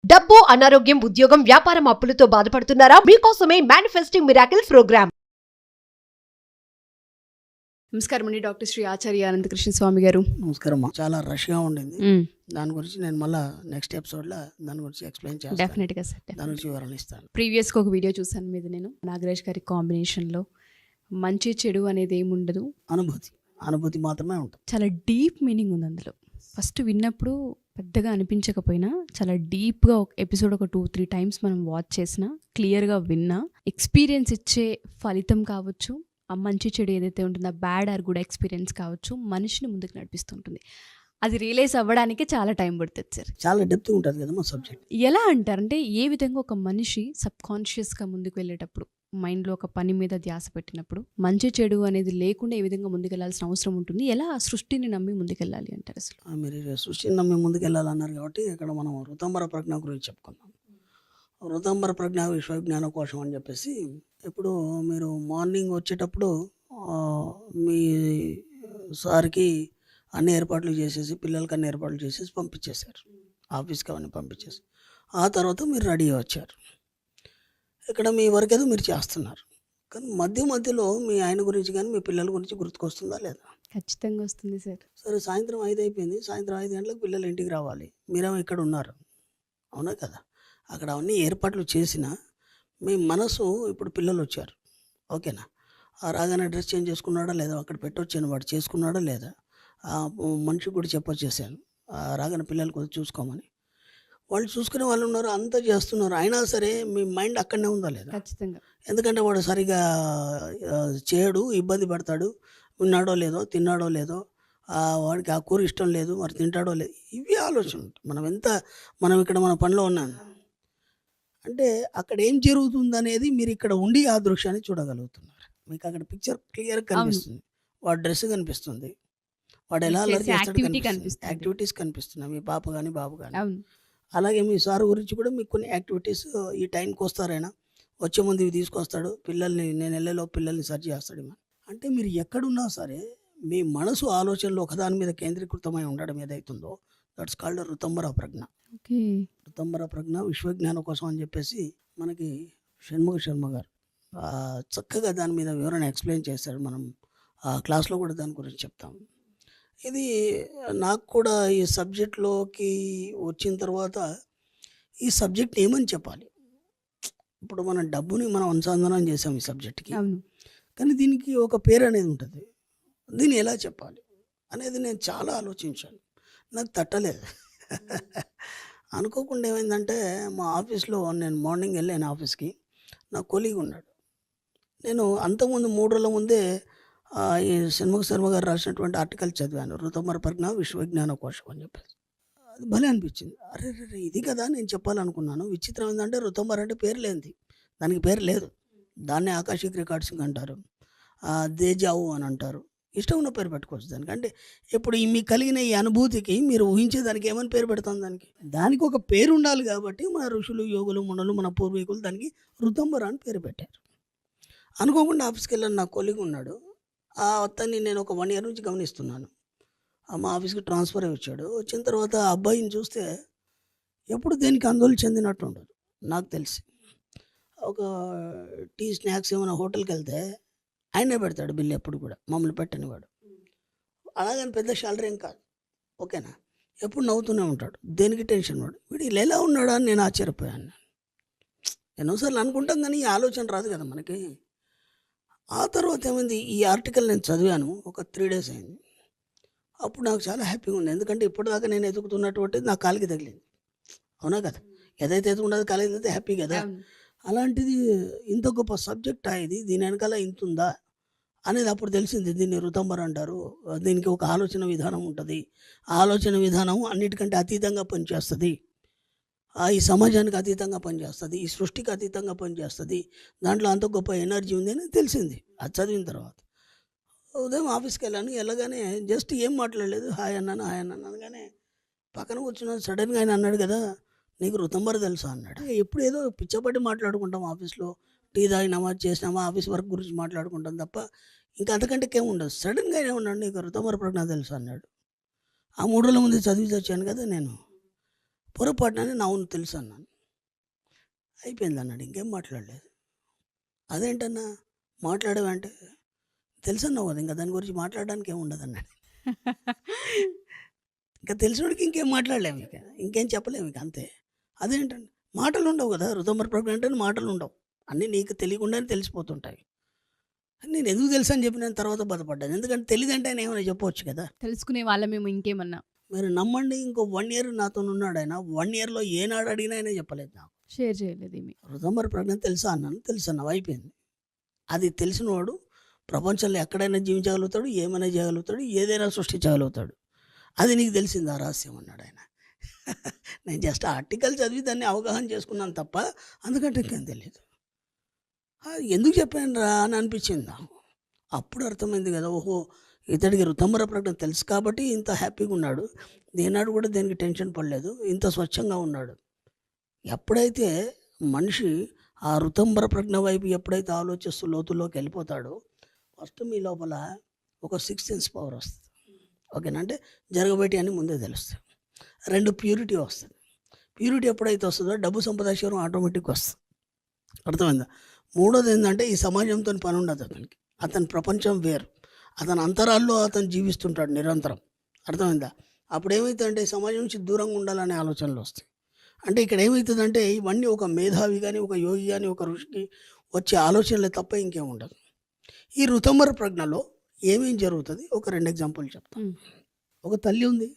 డబ్బు, అనారోగ్యం, ఉద్యోగం, వ్యాపారం, అప్పులతో బాధపడుతున్నారా? మీకోసమే మేనిఫెస్టింగ్ మిరాకిల్స్ ప్రోగ్రామ్. నమస్కారం అండి, డాక్టర్ శ్రీ ఆచార్య అనంతకృష్ణ స్వామి గారు. నమస్కారం. చాలా రష్గా ఉండింది. దాని గురించి నేను మళ్ళీ నెక్స్ట్ ఎపిసోడ్లో దాని గురించి ఎక్స్ప్లెయిన్ చేస్తాను. డెఫినెట్గా సార్, దాని గురించి వివరణ ఇస్తాను. ప్రీవియస్గా ఒక వీడియో చూసాను మీద, నేను నాగరాజ్ గారి కాంబినేషన్లో మంచి చెడు అనేది ఏమి ఉండదు, అనుభూతి మాత్రమే ఉంటుంది. చాలా డీప్ మీనింగ్ ఉంది అందులో. ఫస్ట్ విన్నప్పుడు పెద్దగా అనిపించకపోయినా చాలా డీప్గా ఒక ఎపిసోడ్ ఒక 2-3 టైమ్స్ మనం వాచ్ చేసినా, క్లియర్గా విన్నా, ఎక్స్పీరియన్స్ ఇచ్చే ఫలితం కావచ్చు, ఆ మంచి చెడు ఏదైతే ఉంటుందో బ్యాడ్ ఆర్ గుడ్ ఎక్స్పీరియన్స్ కావచ్చు, మనిషిని ముందుకు నడిపిస్తుంటుంది. అది రియలైజ్ అవ్వడానికి చాలా టైం పడుతుంది సార్. చాలా డెప్త్ ఉంటుంది కదా మా సబ్జెక్ట్. ఎలా అంటారంటే, ఏ విధంగా ఒక మనిషి సబ్కాన్షియస్గా ముందుకు వెళ్ళేటప్పుడు, మైండ్లో ఒక పని మీద ధ్యాస పెట్టినప్పుడు మంచి చెడు అనేది లేకుండా ఏ విధంగా ముందుకెళ్లాల్సిన అవసరం ఉంటుంది, ఎలా ఆ సృష్టిని నమ్మి ముందుకెళ్ళాలి అంటారు అసలు? మీరు సృష్టిని నమ్మి ముందుకెళ్ళాలన్నారు కాబట్టి ఇక్కడ మనం ఋతంబర ప్రజ్ఞ గురించి చెప్పుకుందాం. ఋతంబర ప్రజ్ఞ విశ్వజ్ఞాన కోశం అని చెప్పేసి, ఇప్పుడు మీరు మార్నింగ్ వచ్చేటప్పుడు మీ సార్కి అన్ని ఏర్పాట్లు చేసేసి, పిల్లలకి అన్ని ఏర్పాట్లు చేసేసి పంపించేశారు, ఆఫీస్కి అవన్నీ పంపించేసి. ఆ తర్వాత మీరు రెడీ వచ్చారు. ఇక్కడ మీ వర్క్ ఏదో మీరు చేస్తున్నారు, కానీ మధ్యలో మీ ఆయన గురించి కానీ మీ పిల్లల గురించి గుర్తుకొస్తుందా లేదా? ఖచ్చితంగా వస్తుంది సార్. సరే, సాయంత్రం 5 అయిపోయింది. సాయంత్రం 5 గంటలకు పిల్లలు ఇంటికి రావాలి, మీరేమో ఇక్కడ ఉన్నారు, అవునా కదా? అక్కడ అవన్నీ ఏర్పాట్లు చేసినా మీ మనసు ఇప్పుడు పిల్లలు వచ్చారు, ఓకేనా? రాగానే డ్రెస్ చేంజ్ చేసుకున్నాడా లేదా, అక్కడ పెట్టొచ్చాను వాడు చేసుకున్నాడా లేదా, మనిషికి కూడా చెప్పొచ్చేసాను రాగానే పిల్లలు కొద్దిగా చూసుకోమని. వాళ్ళు చూసుకునే వాళ్ళు ఉన్నారు, అంతా చేస్తున్నారు. అయినా సరే మీ మైండ్ అక్కడనే ఉందా లేదా? ఖచ్చితంగా. ఎందుకంటే వాడు సరిగా చేయడు, ఇబ్బంది పడతాడు, ఉన్నాడో లేదో, తిన్నాడో లేదో, వాడికి ఆ కూర ఇష్టం లేదు, మరి తింటాడో లేదు, ఇవి ఆలోచన. మనం ఇక్కడ మన పనిలో ఉన్నాను అంటే అక్కడ ఏం జరుగుతుందనేది మీరు ఇక్కడ ఉండి ఆ దృశ్యాన్ని చూడగలుగుతున్నారు. మీకు అక్కడ పిక్చర్ క్లియర్ కనిపిస్తుంది, వాడు డ్రెస్ కనిపిస్తుంది, వాడు ఎలా అల్లరి చేస్తాడు కనిపిస్తుంది, యాక్టివిటీస్ కనిపిస్తున్నాయి, మీ పాప కానీ బాబు కానీ. అలాగే మీ సార్ గురించి కూడా మీకు కొన్ని యాక్టివిటీస్, ఈ టైంకి వస్తారైనా, వచ్చే ముందు ఇవి తీసుకొస్తాడు, పిల్లల్ని నేను వెళ్ళేలో పిల్లల్ని సర్చ్ చేస్తాడు. అంటే మీరు ఎక్కడున్నా సరే మీ మనసు ఆలోచనలు ఒకదాని మీద కేంద్రీకృతమై ఉండడం ఏదైతుందో, దట్స్ కాల్డ్ ఋతంబర ప్రజ్ఞ. ఋతంబర ప్రజ్ఞ విశ్వజ్ఞానం కోసం అని చెప్పేసి మనకి షణ్ముఖ శర్మ గారు చక్కగా దాని మీద వివరణ ఎక్స్ప్లెయిన్ చేశారు. మనం ఆ క్లాస్లో కూడా దాని గురించి చెప్తాం. ఇది నాకు కూడా ఈ సబ్జెక్ట్లోకి వచ్చిన తర్వాత ఈ సబ్జెక్ట్ ఏమని చెప్పాలి. ఇప్పుడు మనం డబ్బుని మనం అనుసంధానం చేసాం ఈ సబ్జెక్ట్కి, కానీ దీనికి ఒక పేరు అనేది ఉంటుంది. దీన్ని ఎలా చెప్పాలి అనేది నేను చాలా ఆలోచించాను, నాకు తట్టలేదు. అనుకోకుండా ఏమైందంటే, మా ఆఫీస్లో నేను మార్నింగ్ వెళ్ళాను ఆఫీస్కి, నా కొలీగ్ ఉన్నాడు. నేను అంతకుముందు 3 రోజుల ముందే ఈ షణ్ముఖ శర్మ గారు రాసినటువంటి ఆర్టికల్ చదివాను, ఋతంబర ప్రజ్ఞ విశ్వజ్ఞాన కోశం అని చెప్పేసి. అది భలే అనిపించింది. అరే ఇది కదా నేను చెప్పాలనుకున్నాను. విచిత్రం ఏంటంటే, ఋతంబర అంటే పేరు లేనిది, దానికి పేరు లేదు. దాన్నే ఆకాశిక్ రికార్డ్సింగ్ అంటారు, దేజావు అని అంటారు. ఇష్టం ఉన్న పేరు పెట్టుకోవచ్చు దానికి. అంటే ఇప్పుడు మీకు కలిగిన ఈ అనుభూతికి మీరు ఊహించేదానికి ఏమని పేరు పెడతాం, దానికి ఒక పేరు ఉండాలి. కాబట్టి మన ఋషులు, యోగులు, మునులు, మన పూర్వీకులు దానికి ఋతంబర అని పేరు పెట్టారు. అనుకోకుండా ఆఫీస్కి వెళ్ళాను, నా కొలీగ్ ఉన్నాడు. ఆ అతన్ని నేను ఒక 1 year నుంచి గమనిస్తున్నాను. మా ఆఫీస్కి ట్రాన్స్ఫర్ అయి వచ్చాడు. వచ్చిన తర్వాత ఆ అబ్బాయిని చూస్తే ఎప్పుడు దేనికి ఆందోళన చెందినట్టు ఉండదు. నాకు తెలిసి ఒక టీ, స్నాక్స్ ఏమైనా హోటల్కి వెళ్తే ఆయనే పెడతాడు బిల్లు, ఎప్పుడు కూడా మమ్మల్ని పెట్టని వాడు. అలాగని పెద్ద శాలరీ ఏం కాదు, ఓకేనా? ఎప్పుడు నవ్వుతూనే ఉంటాడు, దేనికి టెన్షన్ వాడు. వీడు ఇలా ఎలా ఉన్నాడా అని నేను ఆశ్చర్యపోయాను. ఎన్నోసార్లు అనుకుంటాం కానీ ఈ ఆలోచన రాదు కదా మనకి. ఆ తర్వాత ఏమైంది, ఈ ఆర్టికల్ నేను చదివాను, ఒక 3 days అయింది. అప్పుడు నాకు చాలా హ్యాపీగా ఉంది. ఎందుకంటే ఇప్పటిదాకా నేను ఎదుగుతున్నటువంటిది నా కాలికి తగిలింది, అవునా కదా? ఏదైతే ఎదుగుండదు కాలికి తగిలితే హ్యాపీ కదా. అలాంటిది ఇంత గొప్ప సబ్జెక్ట్ ఇది, దీని వెనకాల ఇంత ఉందా అనేది అప్పుడు తెలిసింది. దీన్ని ఋతంబర అంటారు. దీనికి ఒక ఆలోచన విధానం ఉంటుంది. ఆ ఆలోచన విధానం అన్నిటికంటే అతీతంగా పనిచేస్తుంది, ఈ సమాజానికి అతీతంగా పనిచేస్తుంది, ఈ సృష్టికి అతీతంగా పనిచేస్తుంది, దాంట్లో అంత గొప్ప ఎనర్జీ ఉంది అని తెలిసింది అది చదివిన తర్వాత. ఉదయం ఆఫీస్కి వెళ్ళాను. వెళ్ళగానే జస్ట్ ఏం మాట్లాడలేదు, హాయ్ అన్నాను అనగానే పక్కన కూర్చున్నాను. సడన్గా ఆయన అన్నాడు, కదా నీకు ఋతంబర తెలుసా అన్నాడు. ఎప్పుడు ఏదో పిచ్చపట్టి మాట్లాడుకుంటాం ఆఫీస్లో, టీ తాగినామా, చేసినామా, ఆఫీస్ వర్క్ గురించి మాట్లాడుకుంటాం తప్ప ఇంకా అంతకంటే ఏం ఉండదు. సడన్గా ఏమన్నాడు, నీకు ఋతంబర ప్రజ్ఞ తెలుసా అన్నాడు. ఆ 3 రోజుల ముందు చదివి వచ్చాను కదా నేను. పొరపాటున నేను అవును తెలుసు అన్నాను. అయిపోయింది అన్నాడు. ఇంకేం మాట్లాడలేదు. అదేంటన్నా మాట్లాడావంటే తెలుసన్నావు కదా, ఇంకా దాని గురించి మాట్లాడడానికి ఏముండదు అన్నాడు. ఇంకా తెలిసినోడికి ఇంకేం మాట్లాడలేము, ఇంకేం చెప్పలేము, ఇక అంతే. అదేంటండి మాటలు ఉండవు కదా, ఋతుమర ప్రజ్ఞ అంటే మాటలు ఉండవు, అన్నీ నీకు తెలియకుండానే తెలిసిపోతుంటాయి. నేను ఎందుకు తెలుసు అని చెప్పి నేను తర్వాత బాధపడ్డాను. ఎందుకంటే తెలియదంటే ఆయన ఏమైనా చెప్పవచ్చు కదా. తెలుసుకునే వాళ్ళమేమో ఇంకేమన్నా. మీరు నమ్మండి, ఇంకో 1 year నాతో ఉన్నాడు ఆయన. 1 yearలో ఏనాడు అడిగినా ఆయన చెప్పలేదు నాకు. షేర్ చేయలేదు ఏమి. ఋతుమర ప్రజ్ఞ తెలుసా అన్నాను. తెలుసు అన్నావు, అయిపోయింది. అది తెలిసినవాడు ప్రపంచంలో ఎక్కడైనా జీవించగలుగుతాడు, ఏమైనా చేయగలుగుతాడు, ఏదైనా సృష్టించగలుగుతాడు. అది నీకు తెలిసింది ఆ రహస్యం అన్నాడు ఆయన. నేను జస్ట్ ఆర్టికల్ చదివి దాన్ని అవగాహన చేసుకున్నాను తప్ప అందుకంటే ఇంకేం తెలియదు. ఎందుకు చెప్పాను రా అని అనిపించింది నాకు. అప్పుడు అర్థమైంది కదా, ఓహో ఇతడికి ఋతుమర ప్రజ్ఞ తెలుసు కాబట్టి ఇంత హ్యాపీగా ఉన్నాడు, దేనాడు కూడా దేనికి టెన్షన్ పడలేదు, ఇంత స్వచ్ఛంగా ఉన్నాడు. ఎప్పుడైతే మనిషి ఆ ఋతుమర ప్రజ్ఞ వైపు ఎప్పుడైతే ఆలోచిస్తూ లోతుల్లోకి వెళ్ళిపోతాడో ఫస్ట్ మీ లోపల ఒక 6th sense పవర్ వస్తుంది. ఓకేనా, అంటే జరగబెట్టి అని ముందే తెలుస్తుంది. 2 ప్యూరిటీ వస్తుంది. ప్యూరిటీ ఎప్పుడైతే వస్తుందో డబ్బు సంపదాశీరం ఆటోమేటిక్గా వస్తుంది. అర్థమైందా? 3వది ఏంటంటే ఈ సమాజంతో పని ఉండదు అతనికి. అతని ప్రపంచం వేరు, అతని అంతరాల్లో అతను జీవిస్తుంటాడు నిరంతరం. అర్థమైందా? అప్పుడు ఏమవుతుందంటే సమాజం నుంచి దూరంగా ఉండాలనే ఆలోచనలు వస్తాయి. అంటే ఇక్కడ ఏమవుతుందంటే ఇవన్నీ ఒక మేధావి కానీ, ఒక యోగి కానీ, ఒక ఋషికి వచ్చే ఆలోచనలే తప్ప ఇంకేం ఉండదు. ఈ ఋతుమర ప్రజ్ఞలో ఏమేం జరుగుతుంది ఒక 2 ఎగ్జాంపుల్ చెప్తాను. ఒక తల్లి ఉంది,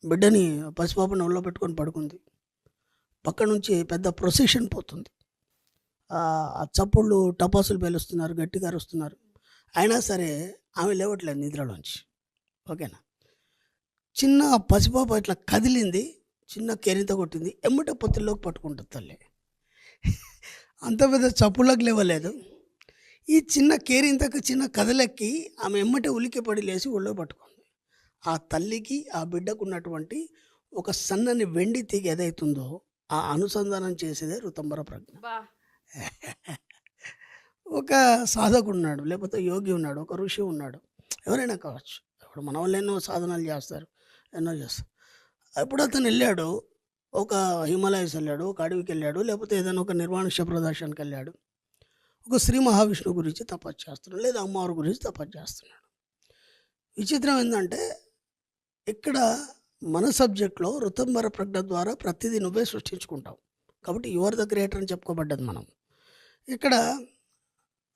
బిడ్డని పసిపాపని ఒళ్ళో పెట్టుకొని పడుకుంది. పక్క నుంచి పెద్ద ప్రొసెషన్ పోతుంది. ఆ చప్పుళ్ళు టపాసులు పేలుస్తున్నారు, గట్టిగా అరుస్తున్నారు. అయినా సరే ఆమె లేవట్లేదు నిద్రలోంచి. ఓకేనా, చిన్న పసిపాప ఇట్లా కదిలింది, చిన్న కేరింత కొట్టింది, ఎమ్మటే పొత్తిల్లోకి పట్టుకుంటుంది తల్లి. అంత పెద్ద చప్పుళ్ళకి లేవలేదు. ఈ చిన్న కేరింతకు చిన్న కథలెక్కి ఆమె ఎమ్మటే ఉలిక్కిపడి లేచి ఒళ్ళో పట్టుకుంది. ఆ తల్లికి ఆ బిడ్డకు ఉన్నటువంటి ఒక సన్నని వెండి తీగ ఏదైతుందో ఆ అనుసంధానం చేసేదే ఋతుమర ప్రజ్ఞ. ఒక సాధకుడు ఉన్నాడు, లేకపోతే యోగి ఉన్నాడు, ఒక ఋషి ఉన్నాడు, ఎవరైనా కావచ్చు. ఇప్పుడు మన వాళ్ళు ఎన్నో సాధనాలు చేస్తారు, ఎన్నో చేస్తారు. ఇప్పుడు అతను వెళ్ళాడు, ఒక హిమాలయస్ వెళ్ళాడు, ఒక అడవికి వెళ్ళాడు, లేకపోతే ఏదైనా ఒక నిర్వాణిష ప్రదర్శనకి వెళ్ళాడు, ఒక శ్రీ మహావిష్ణువు గురించి తపస్సు చేస్తున్నాడు, లేదా అమ్మవారి గురించి తపస్సు చేస్తున్నాడు. విచిత్రం ఏంటంటే ఇక్కడ మన సబ్జెక్ట్లో ఋతుమర ప్రజ్ఞ ద్వారా ప్రతిదీ నువ్వే సృష్టించుకుంటావు కాబట్టి యువర్ ద క్రియేటర్ అని చెప్పుకోబడ్డది మనం. ఇక్కడ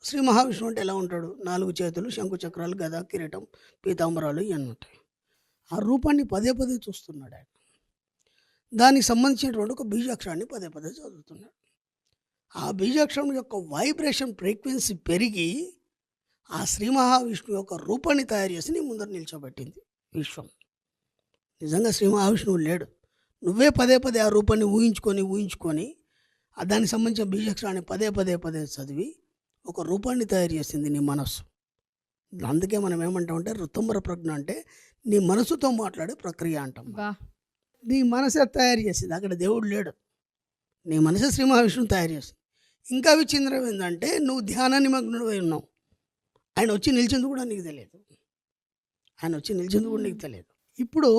శ్రీ మహావిష్ణువు అంటే ఎలా ఉంటాడు? 4 చేతులు, శంకు చక్రాలు, గద, కిరీటం, పీతాంబరాలు ఇవన్నీ ఉంటాయి. ఆ రూపాన్ని పదే పదే చూస్తున్నాడు ఆయన. దానికి సంబంధించినటువంటి ఒక బీజాక్షరాన్ని పదే పదే చదువుతున్నాడు. ఆ బీజాక్షరం యొక్క వైబ్రేషన్ ఫ్రీక్వెన్సీ పెరిగి ఆ శ్రీ మహావిష్ణువు యొక్క రూపాన్ని తయారు చేసి నీ ముందర నిల్చోబెట్టింది విశ్వం. నిజంగా శ్రీ మహావిష్ణువు లేడు, నువ్వే పదే పదే ఆ రూపాన్ని ఊహించుకొని దానికి సంబంధించిన బీజాక్షరాన్ని పదే పదే చదివి ఒక రూపాన్ని తయారు చేసింది నీ మనస్సు. అందుకే మనం ఏమంటామంటే ఋతుమర ప్రజ్ఞ అంటే నీ మనసుతో మాట్లాడే ప్రక్రియ అంటాం. నీ మనసే తయారు చేసింది, అక్కడ దేవుడు లేడు, నీ మనసే శ్రీ మహావిష్ణువు తయారు చేసింది. ఇంకా విచిత్రం ఏంటంటే నువ్వు ధ్యాన నిమగ్నుడు అయి ఉన్నావు, ఆయన వచ్చి నిలిచింది కూడా నీకు తెలియదు, నీకు తెలియదు. ఇప్పుడు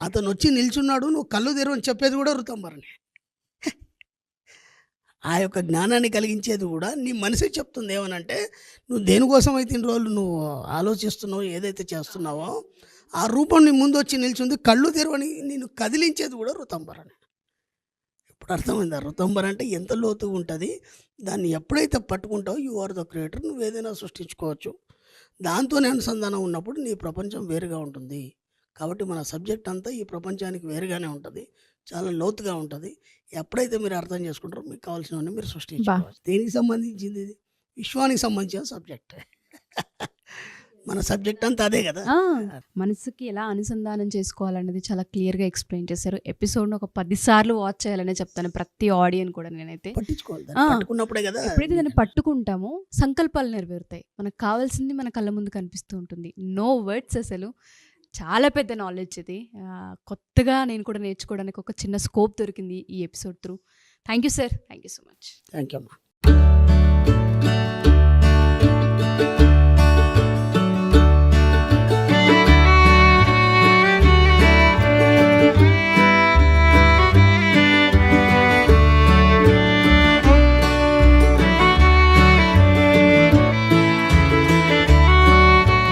అతను వచ్చి నిల్చున్నాడు, నువ్వు కళ్ళు తెరవని చెప్పేది కూడా ఋతుమరనే. ఆ యొక్క జ్ఞానాన్ని కలిగించేది కూడా నీ మనసే చెప్తుంది. ఏమనంటే నువ్వు దేనికోసం అయితే ఇన్ని రోజులు నువ్వు ఆలోచిస్తున్నావు, ఏదైతే చేస్తున్నావో ఆ రూపం నీ ముందు వచ్చి నిల్చుంది, కళ్ళు తెరవని నేను కదిలించేది కూడా ఋతుమరనే. ఇప్పుడు అర్థమైందా? ఋతుమర అంటే ఎంత లోతుగా ఉంటుంది. దాన్ని ఎప్పుడైతే పట్టుకుంటావో యు ఆర్ ద క్రియేటర్, నువ్వు ఏదైనా సృష్టించుకోవచ్చు. దాంతోనే అనుసంధానం ఉన్నప్పుడు నీ ప్రపంచం వేరుగా ఉంటుంది. కాబట్టి మన సబ్జెక్ట్ అంతా ఈ ప్రపంచానికి వేరుగానే ఉంటుంది, చాలా లోతుగా ఉంటుంది. ఎప్పుడైతే మీరు అర్థం చేసుకుంటారో మీకు కావాల్సినవన్నీ మీరు సృష్టించుకోవచ్చు. దేనికి సంబంధించింది? ఇది విశ్వానికి సంబంధించిన సబ్జెక్ట్. మన సబ్జెక్ట్ అంతా అదే కదా. మనసుకి ఎలా అనుసంధానం చేసుకోవాలనేది చాలా క్లియర్గా ఎక్స్ప్లెయిన్ చేశారు. ఎపిసోడ్ను ఒక 10 సార్లు వాచ్ చేయాలనే చెప్తాను ప్రతి ఆడియన్ కూడా. నేనైతే పట్టించుకోవాలి, పట్టుకున్నప్పుడే కదా. ఎప్పుడైతే దాన్ని పట్టుకుంటామో సంకల్పాలు నెరవేరుతాయి, మనకు కావాల్సింది మన కళ్ళ ముందు కనిపిస్తూ ఉంటుంది. నో వర్డ్స్, అసలు చాలా పెద్ద నాలెడ్జ్ ఇది. కొత్తగా నేను కూడా నేర్చుకోవడానికి ఒక చిన్న స్కోప్ దొరికింది ఈ episode through. Thank you sir, thank you so much. Thank you అమ్మా.